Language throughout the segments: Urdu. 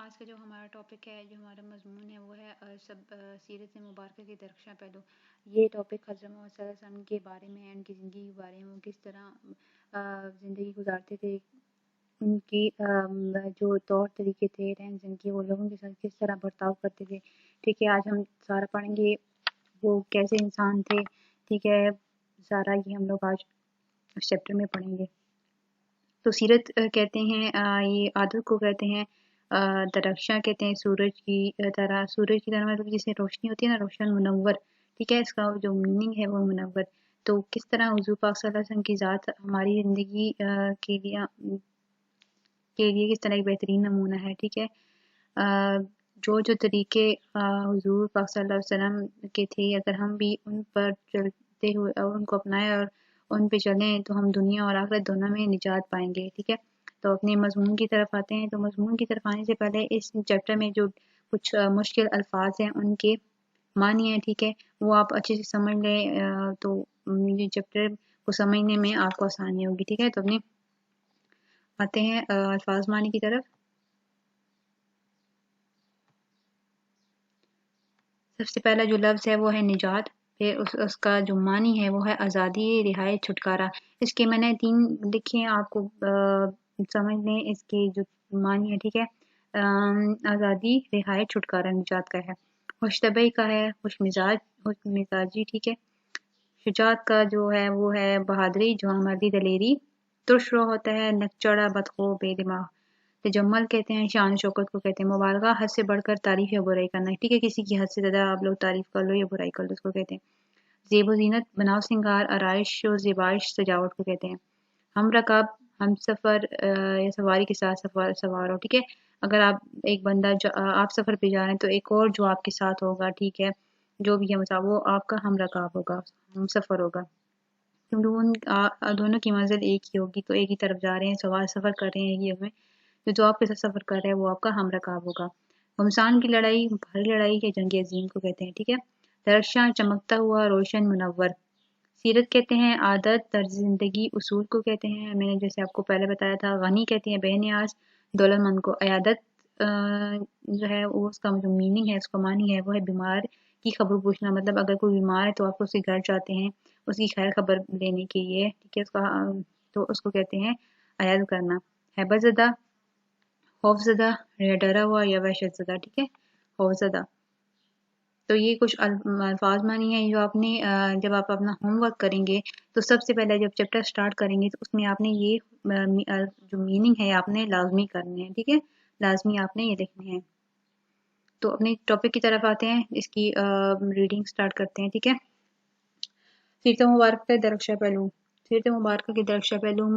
آج کا جو ہمارا ٹاپک ہے، جو ہمارا مضمون ہے، وہ ہے سیرت مبارکہ کے درخشاں پہلو۔ یہ ٹاپک حضرت محمد صلی اللہ علیہ وسلم کے بارے میں، ان کی زندگی کے بارے میں، وہ کس طرح زندگی گزارتے تھے، ان کی جو طور طریقے تھے رہن سہن کے، وہ لوگوں کے ساتھ کس طرح برتاؤ کرتے تھے۔ ٹھیک ہے، آج ہم سارا پڑھیں گے وہ کیسے انسان تھے۔ ٹھیک ہے، سارا یہ ہم لوگ آج اس چیپٹر میں پڑھیں گے۔ تو سیرت کہتے ہیں، یہ عادت کو کہتے ہیں، درخشاں کہتے ہیں سورج کی طرح مطلب جسے روشنی ہوتی ہے نا، روشن منور۔ ٹھیک ہے، اس کا جو میننگ ہے وہ منور۔ تو کس طرح حضور پاک صلی اللہ علیہ وسلم کی ذات ہماری زندگی کے لیے کس طرح ایک بہترین نمونہ ہے۔ ٹھیک ہے، جو طریقے حضور پاک صلی اللہ علیہ وسلم کے تھے، اگر ہم بھی ان پر چلتے ہوئے اور ان کو اپنائیں اور ان پہ چلیں تو ہم دنیا اور آخرت دونوں میں نجات پائیں گے۔ ٹھیک ہے، تو اپنے مضمون کی طرف آتے ہیں۔ تو مضمون کی طرف آنے سے پہلے اس چیپٹر میں جو کچھ مشکل الفاظ ہیں ان کے معنی ہیں، ٹھیک ہے، وہ آپ اچھے سے سمجھ لیں تو یہ چیپٹر کو سمجھنے میں آپ کو آسانی ہوگی۔ ٹھیک ہے، تو اپنے آتے ہیں الفاظ معنی کی طرف۔ سب سے پہلا جو لفظ ہے وہ ہے نجات، پھر اس کا جو معنی ہے وہ ہے آزادی، رہائی، چھٹکارا۔ اس کے میں نے 3 لکھے ہیں، آپ کو سمجھ لیں اس کے جو معنی ہے۔ ٹھیک ہے، آزادی، رہائی، چھٹکارا نجات کا ہے۔ خوش طبعی کا ہے، خوش مزاجی۔ ٹھیک ہے، شجاعت کا جو ہے وہ ہے بہادری، جوان مردی، دلیری۔ ترش رو ہوتا ہے نکچڑا، بدخو، بے دماغ۔ تجمل کہتے ہیں شان و شوکت کو کہتے ہیں۔ مبالغہ، حد سے بڑھ کر تعریف یا برائی کرنا۔ ٹھیک ہے، کسی کی حد سے زیادہ آپ لوگ تعریف کر لو یا برائی کر لو، اس کو کہتے ہیں۔ زیب و زینت، بناؤ سنگار، آرائش و زیبائش، سجاوٹ کو کہتے ہیں۔ ہم رکاب، ہم سفر یا سواری کے ساتھ سوار ہو۔ ٹھیک ہے، اگر آپ ایک بندہ آپ سفر پہ جا رہے ہیں تو ایک اور جو آپ کے ساتھ ہوگا، ٹھیک ہے، جو بھی ہے وہ آپ کا ہم رکاب ہوگا، ہم سفر ہوگا، کیونکہ ان دونوں کی منزل ایک ہی ہوگی، تو ایک ہی طرف جا رہے ہیں، سفر کر رہے ہیں یہ میں، جو آپ کے ساتھ سفر کر رہے ہیں وہ آپ کا ہم رکاب ہوگا۔ گمسان کی لڑائی، بھری لڑائی یا جنگ عظیم کو کہتے ہیں۔ ٹھیک ہے، درخشاں، چمکتا ہوا، روشن، منور۔ سیرت کہتے ہیں عادت، طرز زندگی، اصول کو کہتے ہیں۔ میں نے جیسے آپ کو پہلے بتایا تھا، غنی کہتے ہیں بے نیاز، دولت مند کو۔ عیادت جو ہے وہ اس کا جو میننگ ہے، اس کا معنی ہے وہ ہے بیمار کی خبر پوچھنا، مطلب اگر کوئی بیمار ہے تو آپ اس کے گھر جاتے ہیں اس کی خیر خبر لینے کے لیے۔ ٹھیک ہے، تو اس کو کہتے ہیں عیادت کرنا۔ ہیبت زدہ، خوف زدہ یا ڈرا ہوا یا وحشت زدہ۔ ٹھیک ہے، خوف زدہ۔ تو یہ کچھ الفاظ معنی ہیں جو آپ نے جب آپ اپنا ہوم ورک کریں گے تو سب سے پہلے جب چیپٹر سٹارٹ کریں گے تو اس میں آپ نے یہ جو میننگ ہے آپ نے لازمی کرنے ہیں۔ ٹھیک ہے، لازمی آپ نے یہ لکھنے ہیں۔ تو اپنے ٹاپک کی طرف آتے ہیں، اس کی ریڈنگ سٹارٹ کرتے ہیں۔ ٹھیک ہے، سیرت مبارکہ کے درخشاں پہلو۔ سیرت مبارکہ کے درخشاں پہلو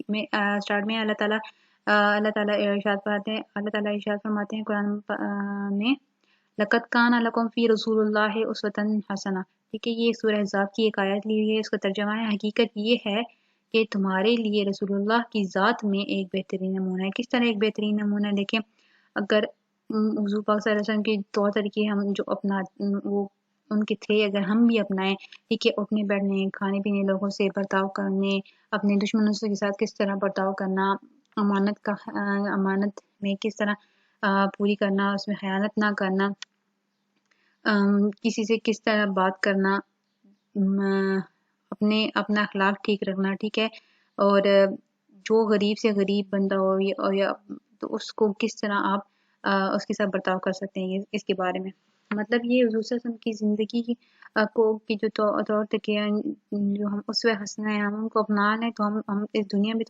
میں سٹارٹ میں اللہ تعالیٰ ارشاد فرماتے ہیں قرآن میں، لقد کان لکم فی رسول اللہ اسوۃ حسنہ۔ ٹھیک ہے، یہ سورہ احزاب کی ایک آیت لی ہوئی ہے، اس کا ترجمہ ہے حقیقت یہ ہے کہ تمہارے لیے رسول اللہ کی ذات میں ایک بہترین نمونہ ہے۔ کس طرح ایک بہترین نمونہ؟ دیکھیں، اگر حضور پاک صلی اللہ علیہ وسلم کے طور طریقے ہم جو اپنا وہ ان کے تھے، اگر ہم بھی اپنائیں، ٹھیک ہے، اٹھنے بیٹھنے، کھانے پینے، لوگوں سے برتاؤ کرنے، اپنے دشمنوں کے ساتھ کس طرح برتاؤ کرنا، امانت میں کس طرح پوری کرنا، اس میں خیانت نہ کرنا، کسی سے کس طرح بات کرنا، اپنا اخلاق ٹھیک رکھنا، ٹھیک ہے، اور جو غریب سے غریب بندہ ہو یا تو اس کو کس طرح آپ اس کے ساتھ برتاؤ کر سکتے ہیں، اس کے بارے میں۔ مطلب یہ حضور صلی اللہ علیہ وسلم کی زندگی کی جو طور طریقے جو ہم اسوہ حسنہ ہیں، ہم ان کو اپنا لیں تو ہم اس دنیا میں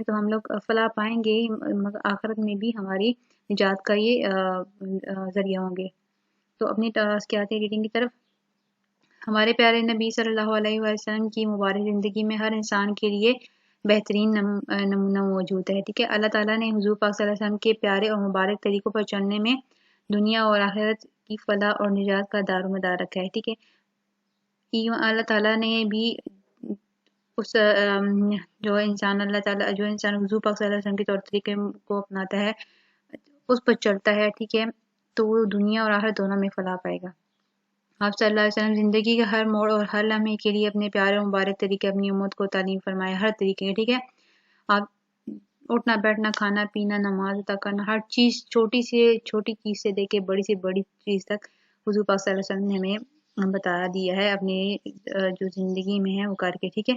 تو ہم لوگ فلاح پائیں گے، مگر آخرت میں بھی ہماری نجات کا یہ ذریعہ ہوں گے۔ تو اپنی ٹاسک کے آتے ہیں ریڈنگ کی طرف۔ ہمارے پیارے نبی صلی اللہ علیہ وسلم کی مبارک زندگی میں ہر انسان کے لیے بہترین نمونہ موجود ہے۔ ٹھیک ہے، اللہ تعالیٰ نے حضور پاک صلی اللہ علیہ وسلم کے پیارے اور مبارک طریقوں پر چلنے میں دنیا اور آخرت کی فلاح اور نجات کا دار و مدار رکھا ہے۔ ٹھیک ہے، اللہ تعالیٰ نے بھی اس جو انسان حضور پاک صلی اللہ علیہ وسلم کے طور طریقے کو اپناتا ہے، اس پر چلتا ہے، ٹھیک ہے، تو وہ دنیا اور آخرت دونوں میں فلاح پائے گا۔ آپ صلی اللہ علیہ وسلم زندگی کے ہر موڑ اور ہر لمحے کے لیے اپنے پیارے اور مبارک طریقے اپنی امت کو تعلیم فرمائے، ہر طریقے کے، ٹھیک ہے۔ آپ اٹھنا بیٹھنا کھانا پینا نماز ادا کرنا ہر چیز چھوٹی سے چھوٹی چیز سے دے کے بڑی سے بڑی چیز تک حضور پاک صلی اللہ علیہ وسلم نے ہمیں بتا دیا ہے اپنی جو زندگی میں ہے وہ کر کے ٹھیک ہے۔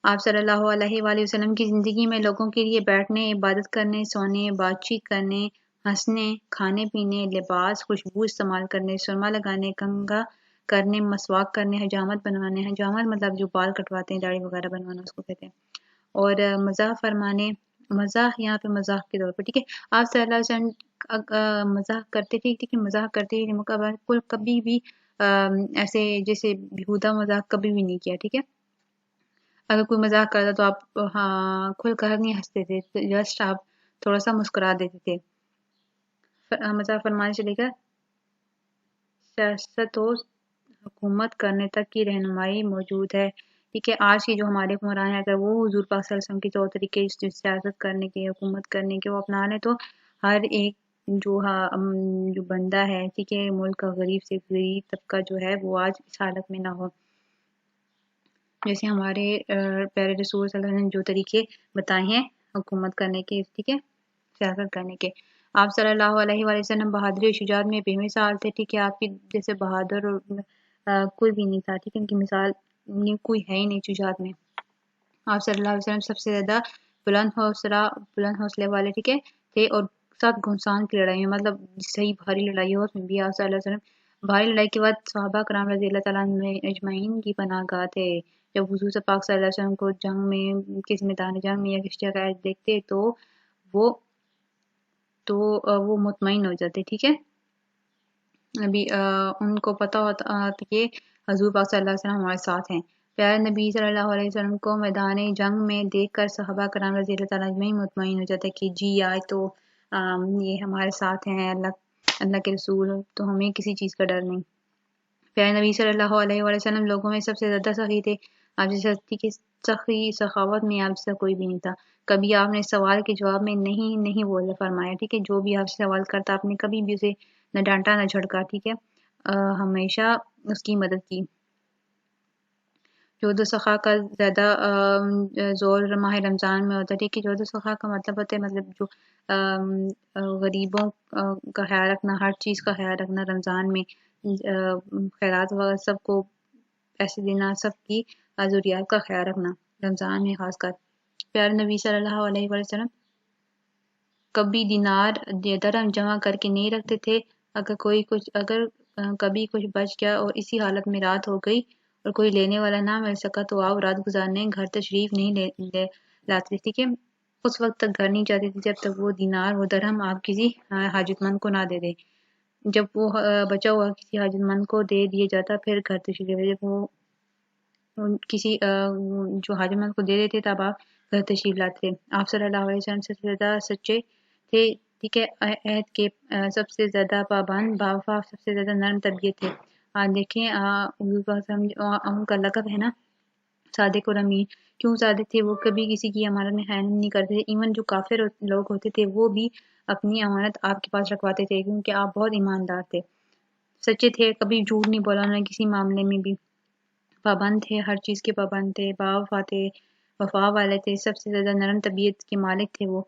آپ صلی اللہ علیہ وآلہ وسلم کی زندگی میں لوگوں کے لیے بیٹھنے عبادت کرنے سونے بات چیت کرنے ہنسنے کھانے پینے لباس خوشبو استعمال کرنے سرما لگانے کنگھا کرنے مسواک کرنے حجامت بنوانے حجامت مطلب جو بال کٹواتے ہیں داڑھی وغیرہ بنوانا اس کو کہتے ہیں اور مزاح فرمانے مزاح یہاں پہ مزاح کے طور پر ٹھیک ہے آپ صلی اللہ علیہ وسلم مزاح کرتے تھے ٹھیک ہے مزاح کرتے تھے کبھی بھی ایسے جیسے بیہودہ مزاح کبھی بھی نہیں کیا ٹھیک ہے۔ اگر کوئی مزاق کرتا تو آپ ہاں کھل کر نہیں ہنستے تھے جسٹ آپ تھوڑا سا مسکرا دیتے تھے۔ مزاح فرمانے سے لے کر سیاست و حکومت کرنے تک کی رہنمائی موجود ہے ٹھیک ہے۔ آج کی جو ہمارے حکمران ہیں اگر وہ حضور پاک صلی اللہ علیہ وسلم کے طور طریقے سیاست کرنے کے حکومت کرنے کے وہ اپنا لیں تو ہر ایک جو بندہ ہے ٹھیک ہے ملک کا غریب سے غریب طبقہ جو ہے وہ آج اس حالت میں نہ ہو جیسے ہمارے پیارے رسول صلی اللہ علیہ وسلم نے جو طریقے بتائے ہیں حکومت کرنے کے ٹھیک ہے سیاست کرنے کے۔ آپ صلی اللہ علیہ وآلہ وسلم بہادری و شجاعت میں بے مثال تھے ٹھیک ہے آپ کی جیسے بہادر کوئی بھی نہیں تھا ٹھیک ہے ان کی مثال کوئی ہے ہی نہیں شجاعت میں۔ آپ صلی اللہ علیہ وسلم سب سے زیادہ بلند حوصلے والے ٹھیک ہے تھے اور سات گھمسان کی لڑائی میں مطلب صحیح بھاری لڑائی ہو اس میں بھی آپ صلی اللہ علیہ وسلم بھاری لڑائی کے بعد صحابہ کرام رضی اللہ تعالیٰ عنہ اجمعین کی پناہ گاہ تھے۔ جب حضور پاک صلی اللہ علیہ وسلم کو جنگ میں کسی میدان جنگ میں یا کسی جگہ دیکھتے تو وہ مطمئن ہو جاتے ٹھیک ہے۔ ابھی ان کو پتہ ہوتا کہ حضور پاک صلی اللہ علیہ وسلم ہمارے ساتھ ہیں۔ پیارے نبی صلی اللہ علیہ وسلم کو میدان جنگ میں دیکھ کر صحابہ کرام رضی اللہ تعالیٰ عنہ مطمئن ہو جاتا ہے کہ جی آج تو یہ ہمارے ساتھ ہیں اللہ کے رسول تو ہمیں کسی چیز کا ڈر نہیں۔ پیارے نبی صلی اللہ علیہ وآلہ وسلم لوگوں میں سب سے زیادہ سخی تھے آپ جیسا سخی سخاوت میں آپ جیسا کوئی بھی نہیں تھا۔ کبھی آپ نے سوال کے جواب میں نہیں بولنا فرمایا ٹھیک ہے جو بھی آپ سے سوال کرتا آپ نے کبھی بھی اسے نہ ڈانٹا نہ جھڑکا ٹھیک ہے ہمیشہ اس کی مدد کی۔ جود و سخا کا زیادہ زور ماہ رمضان میں ہوتا ہے ٹھیک ہے جود و سخا کا مطلب ہوتا ہے مطلب جو غریبوں کا خیال رکھنا ہر چیز کا خیال رکھنا رمضان میں خیرات وغیرہ سب کو پیسے دینا سب کی ضروریات کا خیال رکھنا رمضان میں خاص کر۔ پیارے نبی صلی اللہ علیہ وسلم کبھی دینار درہم جمع کر کے نہیں رکھتے تھے اگر کبھی کچھ بچ گیا اور اسی حالت میں رات ہو گئی اور کوئی لینے والا نہ مل سکا تو آپ رات گزارنے گھر تشریف نہیں لاتے ٹھیک ہے اس وقت تک گھر نہیں جاتے تھے جب تک وہ دینار وہ درہم آپ کسی حاجت مند کو نہ دے دے۔ جب وہ بچا ہوا کسی حاجت مند کو دے دیا جاتا پھر گھر تشریف جب وہ کسی جو حاجت مند کو دے دیتے تب آپ گھر تشریف لاتے تھے۔ آپ صلی اللہ علیہ وسلم سب سے زیادہ سچے تھے ٹھیک ہے عہد کے سب سے زیادہ پابند باوفا سب سے زیادہ نرم طبیعت تھے۔ دیکھیں ان کا لقب ہے نا صادق اور امین کیوں صادق تھے وہ کبھی کسی کی امانت میں خیانت نہیں کرتے تھے ایون جو کافر لوگ ہوتے تھے وہ بھی اپنی امانت آپ کے پاس رکھواتے تھے کیونکہ آپ بہت ایماندار تھے سچے تھے کبھی جھوٹ نہیں بولا نہ کسی معاملے میں بھی پابند تھے ہر چیز کے پابند تھے باوفا تھے وفا والے تھے سب سے زیادہ نرم طبیعت کے مالک تھے وہ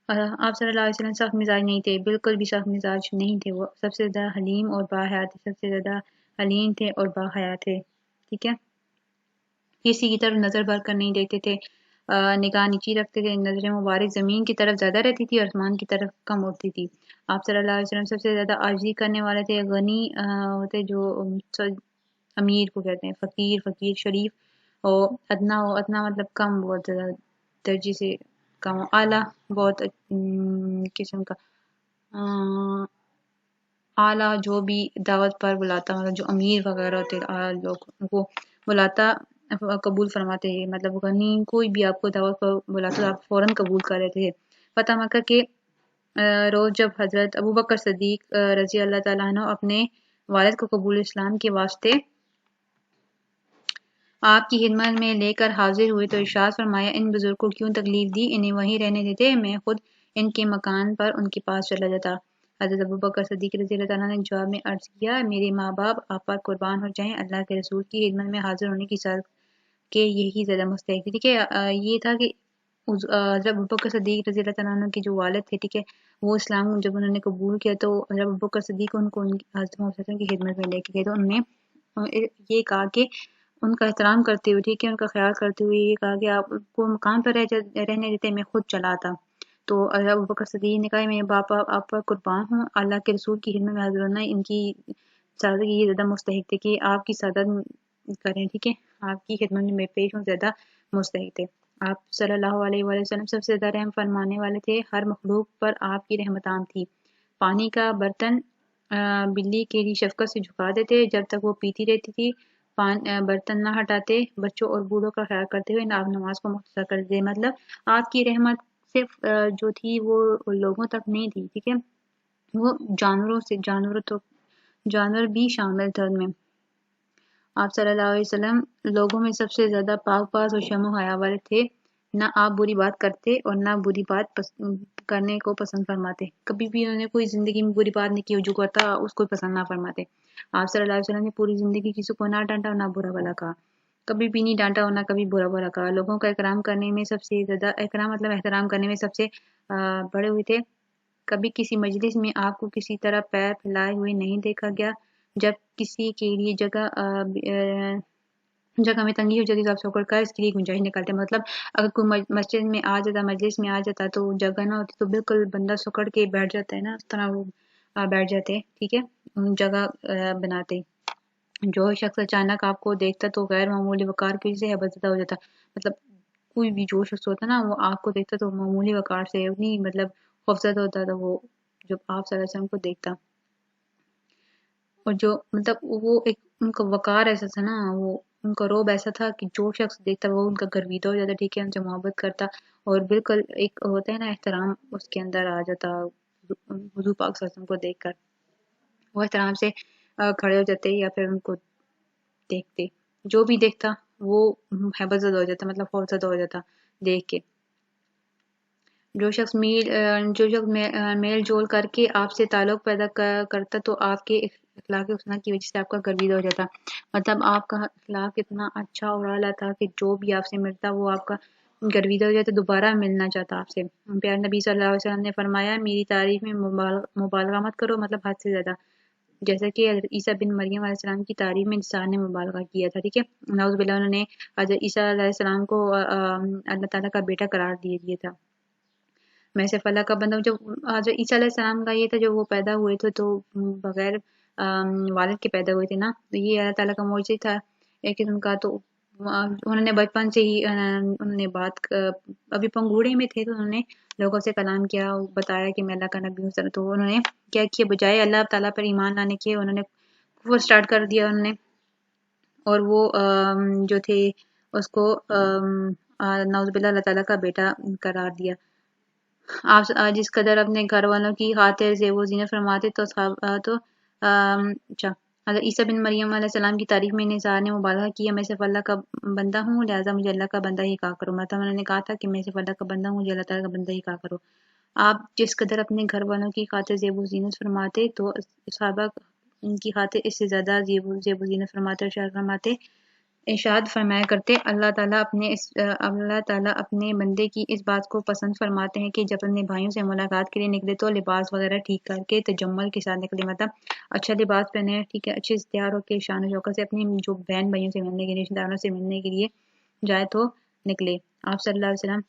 آپ صلی اللہ علیہ وسلم سخت مزاج نہیں تھے بالکل بھی سخت مزاج نہیں تھے وہ سب سے زیادہ حلیم اور باحیا تھے سب سے زیادہ حلیم تھے اور باحیا تھے ٹھیک ہے کسی کی طرف نظر بھر کر نہیں دیکھتے تھے نگاہ نیچی رکھتے تھے نظر مبارک زمین کی طرف زیادہ رہتی تھی اور آسمان کی طرف کم ہوتی تھی آپ صلی اللہ علیہ وسلم سب سے زیادہ عاجزی کرنے والے تھے غنی ہوتے جو امیر کو کہتے ہیں فقیر شریف اور ادنا مطلب کم بہت زیادہ درجے سے کم اعلیٰ بہت قسم کا اعلیٰ جو بھی دعوت پر بلاتا مطلب جو امیر وغیرہ ہوتے لوگ وہ بلاتا قبول فرماتے ہیں مطلب غنی کوئی بھی آپ کو دعوت پر بلاتا تو آپ فوراً قبول کر لیتے تھے۔ فتح مکہ کے روز جب حضرت ابوبکر صدیق رضی اللہ تعالیٰ عنہ اپنے والد کو قبول اسلام کے واسطے آپ کی خدمت میں لے کر حاضر ہوئے تو ارشاد فرمایا ان بزرگ کو کیوں تکلیف دی انہیں وہیں رہنے دیتے میں خود ان کے مکان پر ان کے پاس چلا جاتا۔ حضرت ابوبکر صدیق رضی اللہ تعالیٰ نے جواب میں عرض کیا میرے ماں باپ آپ پر قربان ہو جائیں اللہ کے رسول کی خدمت میں حاضر ہونے کی ساتھ کہ یہی زیادہ مستحق تھی ٹھیک ہے یہ تھا کہ حضرت ابوبکر صدیق رضی اللہ تعالیٰ عنہ کے جو والد تھے، ٹھیک ہے، وہ اسلام جب انہوں نے قبول کیا تو حضرت ابوبکر صدیق ان کو حضرت محمد صلی اللہ علیہ وسلم کی خدمت میں لے کے گئے، تو انہوں نے یہ کہا کہ ان کا احترام کرتے ہوئے، ٹھیک ہے، ان کا خیال کرتے ہوئے یہ کہا کہ آپ کو مکان پر رہنے دیتے، میں خود چلا آتا۔ تو حضرت ابوبکر صدیق نے کہا میرے باپ آپ پر قربان ہوں، اللہ کے رسول کی خدمت میں حاضر ہونا ان کی سعادت یہ زیادہ مستحق تھے کہ آپ کی سعادت کریں، ٹھیک ہے، آپ کی خدمت میں پیش ہوں، زیادہ مستحق تھے۔ آپ صلی اللہ علیہ وآلہ وسلم سب سے زیادہ رحم فرمانے والے تھے، ہر مخلوق پر آپ کی رحمت عام تھی۔ پانی کا برتن بلی کے لیے شفقت سے جھکا دیتے جب تک وہ پیتی رہتی تھی، برتن نہ ہٹاتے، بچوں اور بوڑھوں کا خیال کرتے ہوئے آپ نماز کو مختصر کر دیتے۔ مطلب آپ کی رحمت صرف جو تھی وہ لوگوں تک نہیں تھی، ٹھیک ہے، وہ جانور بھی شامل تھے ان میں۔ آپ صلی اللہ علیہ وسلم لوگوں میں سب سے زیادہ پاک باز اور شرم و حیا والے تھے، نہ آپ بری بات کرتے اور نہ بری بات کرنے کو پسند فرماتے، کبھی بھی انہوں نے کوئی زندگی میں بری بات نہیں کی، جو کرتا اس کو پسند نہ فرماتے۔ آپ صلی اللہ علیہ وسلم نے پوری زندگی کسی کو نہ ڈانٹا اور نہ برا بھلا کہا، کبھی بھی نہیں ڈانٹا اور نہ کبھی برا بھلا کہا۔ لوگوں کا اکرام کرنے میں سب سے زیادہ احترام کرنے میں سب سے بڑے ہوئے تھے۔ کبھی کسی مجلس میں آپ کو کسی طرح پیر پھیلائے ہوئے نہیں دیکھا گیا، جب کسی کے لیے جگہ میں تنگی ہو جاتی تو آپ سکڑ کر اس کے لیے گنجائش نکالتے۔ مطلب اگر کوئی مسجد میں آ جاتا، مجلس میں آ جاتا تو جگہ نہ ہوتی تو بالکل بندہ سکڑ کے بیٹھ جاتا ہے نا، اس طرح وہ بیٹھ جاتے، ٹھیک ہے، جگہ بناتے۔ جو شخص اچانک آپ کو دیکھتا تو غیر معمولی وقار کی وجہ سے حیبت زدہ ہو جاتا۔ مطلب کوئی بھی جو شخص ہوتا نا وہ آپ کو دیکھتا تو معمولی وقار سے اتنی مطلب خوفزدہ ہوتا تھا وہ جب آپ صلی اللہ علیہ وسلم کو دیکھتا، اور جو مطلب وہ ایک ان کا وقار ایسا تھا نا، وہ ان کا روب ایسا تھا کہ جو شخص دیکھتا وہ ان کا گرویدہ ہو جاتا، ٹھیک ہے، ان سے محبت کرتا، اور بالکل ایک ہوتا ہے نا احترام اس کے اندر آ جاتا حضور پاک صلی اللہ علیہ وسلم کو دیکھ کر، وہ احترام سے کھڑے ہو جاتے یا پھر ان کو دیکھتے، جو بھی دیکھتا وہ حیبت زدہ ہو جاتا، مطلب خوف زدہ ہو جاتا دیکھ کے۔ جو شخص میل جول کر کے آپ سے تعلق پیدا کرتا تو آپ کے اخلاق حسنہ کی وجہ سے آپ کا گرویدہ ہو جاتا۔ مطلب آپ کا اخلاق اتنا اچھا اور اعلیٰ تھا کہ جو بھی آپ سے ملتا وہ آپ کا گرویدہ ہو جاتا، دوبارہ ملنا چاہتا آپ سے۔ پیارے نبی صلی اللہ علیہ وسلم نے فرمایا میری تعریف میں مبالغہ مت کرو، مطلب حد سے زیادہ، جیسا کہ حضرت عیسیٰ بن مریم علیہ السلام کی تعریف میں انسان نے مبالغہ کیا تھا، ٹھیک ہے، نعوذ باللہ، انہوں نے حضرت عیسیٰ علیہ السلام کو اللہ تعالیٰ کا بیٹا قرار دیا تھا۔ میں صرف اللہ کا بندہ ہوں۔ جب حضرت عیسیٰ علیہ السلام کا یہ تھا جب وہ پیدا ہوئے تھے تو بغیر والد کے پیدا ہوئے تھے نا، تو یہ اللہ تعالیٰ کا معجزہ تھا ایک قسم کا۔ تو انہوں نے بچپن سے ہی انہوں نے ابھی پنگوڑے میں تھے تو انہوں نے لوگوں سے کلام کیا، بتایا کہ میں اللہ کا نبی ہوں، تو انہوں نے کیا کیا، بجائے اللہ تعالیٰ پر ایمان لانے کے انہوں نے کفر سٹارٹ کر دیا انہوں نے، اور وہ جو تھے اس کو نعوذ باللہ اللہ تعالیٰ کا بیٹا قرار دیا۔ آپ جس قدر اپنے گھر والوں کی خاطر زیب و زینت فرماتے تو اچھا، حضرت عیسیٰ بن مریم علیہ السلام کی تعریف میں نثار نے مبالغہ کیا، میں صرف اللہ کا بندہ ہوں لہٰذا مجھے اللہ کا بندہ ہی کہا کرو۔ مطلب انہوں نے کہا تھا کہ میں صرف اللہ کا بندہ ہوں، مجھے اللہ تعالیٰ کا بندہ ہی کہا کرو۔ آپ جس قدر اپنے گھر والوں کی خاطر زیب و زینت فرماتے تو صحابہ ان کی خاطر اس سے زیادہ زیب و زینت فرماتے اور ارشاد فرمایا کرتے، اللہ تعالیٰ اپنے بندے کی اس بات کو پسند فرماتے ہیں کہ جب اپنے بھائیوں سے ملاقات کے لیے نکلے تو لباس وغیرہ ٹھیک کر کے تجمل کے ساتھ نکلے، مطلب اچھا لباس پہنے، ٹھیک ہے، اچھے استیار ہو کے شان و شوکت سے اپنی جو بہن بھائیوں سے ملنے کے لیے، رشتہ داروں سے ملنے کے لیے جائے تو نکلے۔ آپ صلی اللہ علیہ وسلم